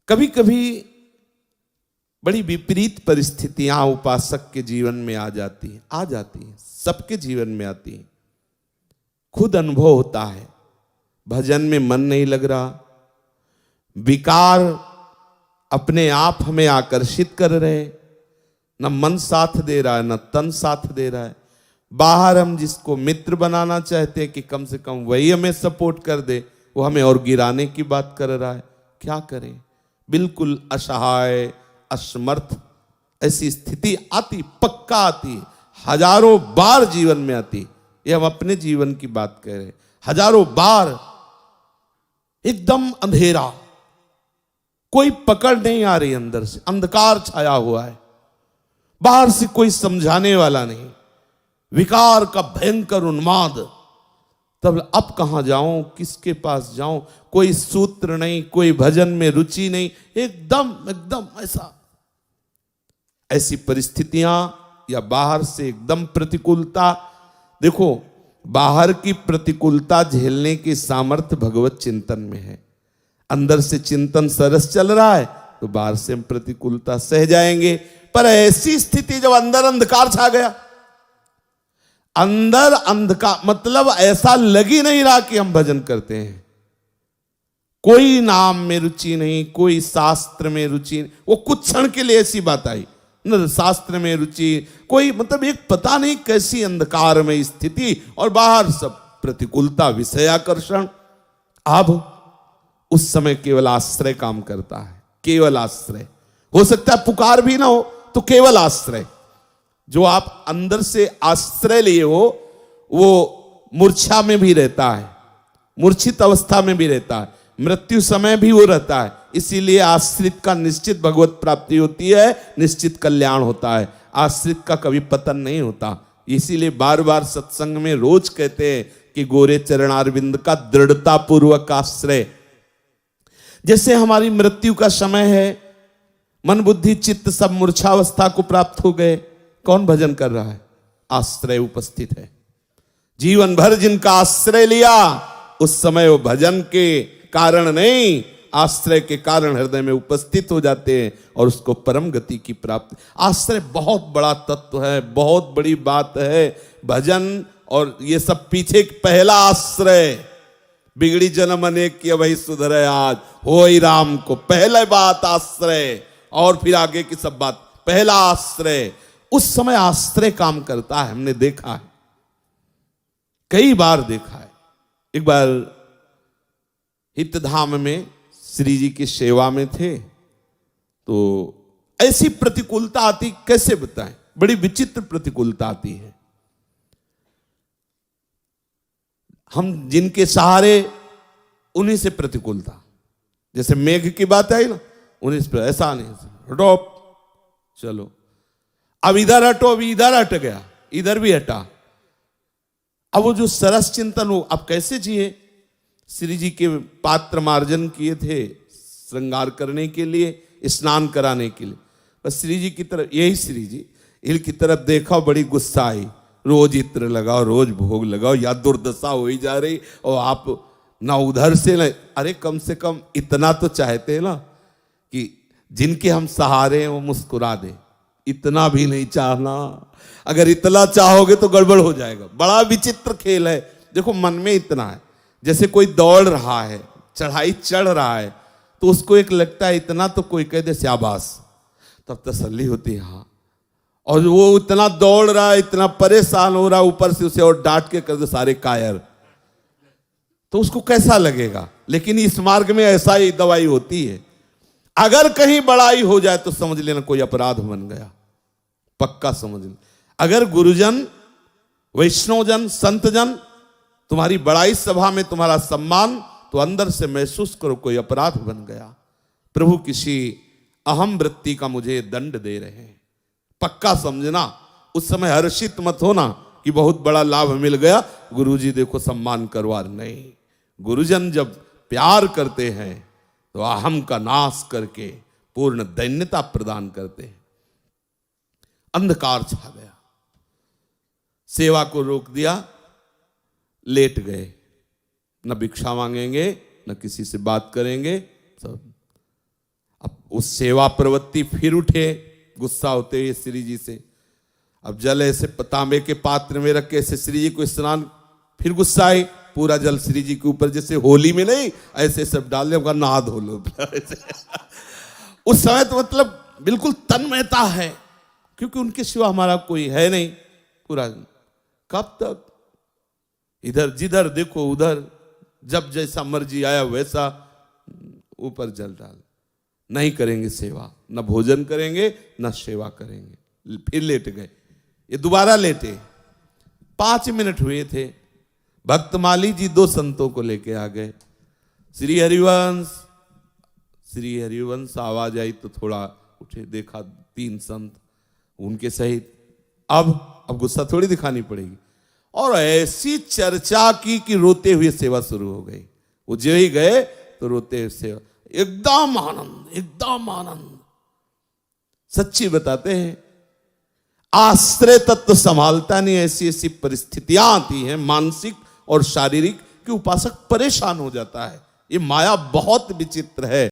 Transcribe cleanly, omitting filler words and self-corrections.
कभी कभी बड़ी विपरीत परिस्थितियां उपासक के जीवन में आ जाती हैं, सबके जीवन में आती हैं। खुद अनुभव होता है, भजन में मन नहीं लग रहा, विकार अपने आप हमें आकर्षित कर रहे, न मन साथ दे रहा है न तन साथ दे रहा है। बाहर हम जिसको मित्र बनाना चाहते हैं कि कम से कम वही हमें सपोर्ट कर दे, वो हमें और गिराने की बात कर रहा है। क्या करें? बिल्कुल असहाय, असमर्थ ऐसी स्थिति आती, पक्का आती, हजारों बार जीवन में आती। ये हम अपने जीवन की बात कह रहे हैं। हजारों बार एकदम अंधेरा, कोई पकड़ नहीं आ रही, अंदर से अंधकार छाया हुआ है, बाहर से कोई समझाने वाला नहीं, विकार का भयंकर उन्माद। तब अब कहां जाऊं, किसके पास जाऊं? कोई सूत्र नहीं, कोई भजन में रुचि नहीं, एकदम ऐसी परिस्थितियां या बाहर से एकदम प्रतिकूलता। देखो, बाहर की प्रतिकूलता झेलने की सामर्थ्य भगवत चिंतन में है। अंदर से चिंतन सरस चल रहा है तो बाहर से हम प्रतिकूलता सह जाएंगे। पर ऐसी स्थिति जब अंदर अंधकार छा गया, अंदर अंधकार मतलब ऐसा लग ही नहीं रहा कि हम भजन करते हैं, कोई नाम में रुचि नहीं, कोई शास्त्र में रुचि नहीं। वो कुछ क्षण के लिए ऐसी बात आई न, शास्त्र में रुचि कोई, मतलब एक पता नहीं कैसी अंधकार में स्थिति, और बाहर सब प्रतिकूलता, विषयाकर्षण। अब उस समय केवल आश्रय काम करता है, केवल आश्रय। हो सकता है पुकार भी ना हो तो केवल आश्रय, जो आप अंदर से आश्रय लिए हो वो मूर्छा में भी रहता है, मूर्छित अवस्था में भी रहता है, मृत्यु समय भी वो रहता है। इसीलिए आश्रित का निश्चित भगवत प्राप्ति होती है, निश्चित कल्याण होता है, आश्रित का कभी पतन नहीं होता। इसीलिए बार बार सत्संग में रोज कहते हैं कि गोरे चरणारविंद का दृढ़ता पूर्वक आश्रय। जैसे हमारी मृत्यु का समय है, मन बुद्धि चित्त सब मूर्छावस्था को प्राप्त हो गए, कौन भजन कर रहा है? आश्रय उपस्थित है। जीवन भर जिनका आश्रय लिया, उस समय वो भजन के कारण नहीं, आश्रय के कारण हृदय में उपस्थित हो जाते हैं और उसको परम गति की प्राप्ति। आश्रय बहुत बड़ा तत्व है, बहुत बड़ी बात है। भजन और ये सब पीछे पहला आश्रय, बिगड़ी जन्म अनेक की वही सुधरे आज, होई राम को पहले बात आश्रय, और फिर आगे की सब बात। पहला आश्रय, उस समय आश्रय काम करता है। हमने देखा है, कई बार देखा है। एक बार हितधाम में श्री जी की सेवा में थे, तो ऐसी प्रतिकूलता आती, कैसे बताएं, बड़ी विचित्र प्रतिकूलता आती है। हम जिनके सहारे, उन्हीं से प्रतिकूलता। जैसे मेघ की बात आई ना, उन्हीं से, ऐसा नहीं, हटो चलो, अब इधर हटो, अभी इधर हट गया, इधर भी हटा। अब वो जो सरस चिंतन हो, अब कैसे जिए? श्री जी के पात्र मार्जन किए थे श्रृंगार करने के लिए, स्नान कराने के लिए। बस श्री जी की तरफ, यही श्री जी इनकी तरफ देखा, बड़ी गुस्सा आई। रोज इत्र लगाओ, रोज भोग लगाओ, या दुर्दशा हो ही जा रही, और आप ना उधर से ना, अरे कम से कम इतना तो चाहते हैं ना कि जिनके हम सहारे हैं वो मुस्कुरा दे। इतना भी नहीं चाहना, अगर इतना चाहोगे तो गड़बड़ हो जाएगा। बड़ा विचित्र खेल है। देखो, मन में इतना है, जैसे कोई दौड़ रहा है, चढ़ाई चढ़ रहा है, तो उसको एक लगता है इतना तो कोई कह दे शाबाश, तब तसल्ली होती है। हाँ, और वो इतना दौड़ रहा है, इतना परेशान हो रहा है, ऊपर से उसे और डांट के कर दे सारे कायर, तो उसको कैसा लगेगा? लेकिन इस मार्ग में ऐसा ही दवाई होती है। अगर कहीं बड़ाई हो जाए तो समझ लेना कोई अपराध बन गया, पक्का समझ लेना। अगर गुरुजन, वैष्णवजन, संतजन तुम्हारी बड़ाई सभा में तुम्हारा सम्मान, तो अंदर से महसूस करो कोई अपराध बन गया, प्रभु किसी अहम वृत्ति का मुझे दंड दे रहे हैं। पक्का समझना, उस समय हर्षित मत होना कि बहुत बड़ा लाभ मिल गया, गुरुजी देखो सम्मान करवा। नहीं, गुरुजन जब प्यार करते हैं तो अहम का नाश करके पूर्ण दैन्यता प्रदान करते हैं। अंधकार छा गया, सेवा को रोक दिया, लेट गए, न भिक्षा मांगेंगे न किसी से बात करेंगे, सब। उस सेवा प्रवृत्ति फिर उठे गुस्सा होते हुए श्री जी से। अब जल ऐसे तांबे के पात्र में रख के ऐसे श्री जी को स्नान, फिर गुस्सा आए, पूरा जल श्री जी के ऊपर, जैसे होली में नहीं ऐसे सब डाल दे, नहा धो लो। उस समय तो मतलब बिल्कुल तन्मयता है, क्योंकि उनके सिवा हमारा कोई है नहीं। पूरा कब तक इधर जिधर देखो उधर, जब जैसा मर्जी आया वैसा ऊपर जल डाल। नहीं करेंगे सेवा, न भोजन करेंगे न सेवा करेंगे। फिर लेट गए, ये दोबारा लेटे। 5 मिनट हुए थे, भक्तमाली जी 2 संतों को लेके आ गए। श्री हरिवंश आवाज आई तो थोड़ा उठे, देखा 3 संत उनके सहित। अब गुस्सा थोड़ी दिखानी पड़ेगी। और ऐसी चर्चा की कि रोते हुए सेवा शुरू हो गई। वो जो ही गए तो रोते हुए सेवा, एकदम आनंद, एकदम आनंद। सच्ची बताते हैं, आश्रय तत्व संभालता नहीं, ऐसी ऐसी परिस्थितियां आती हैं मानसिक और शारीरिक कि उपासक परेशान हो जाता है। ये माया बहुत विचित्र है।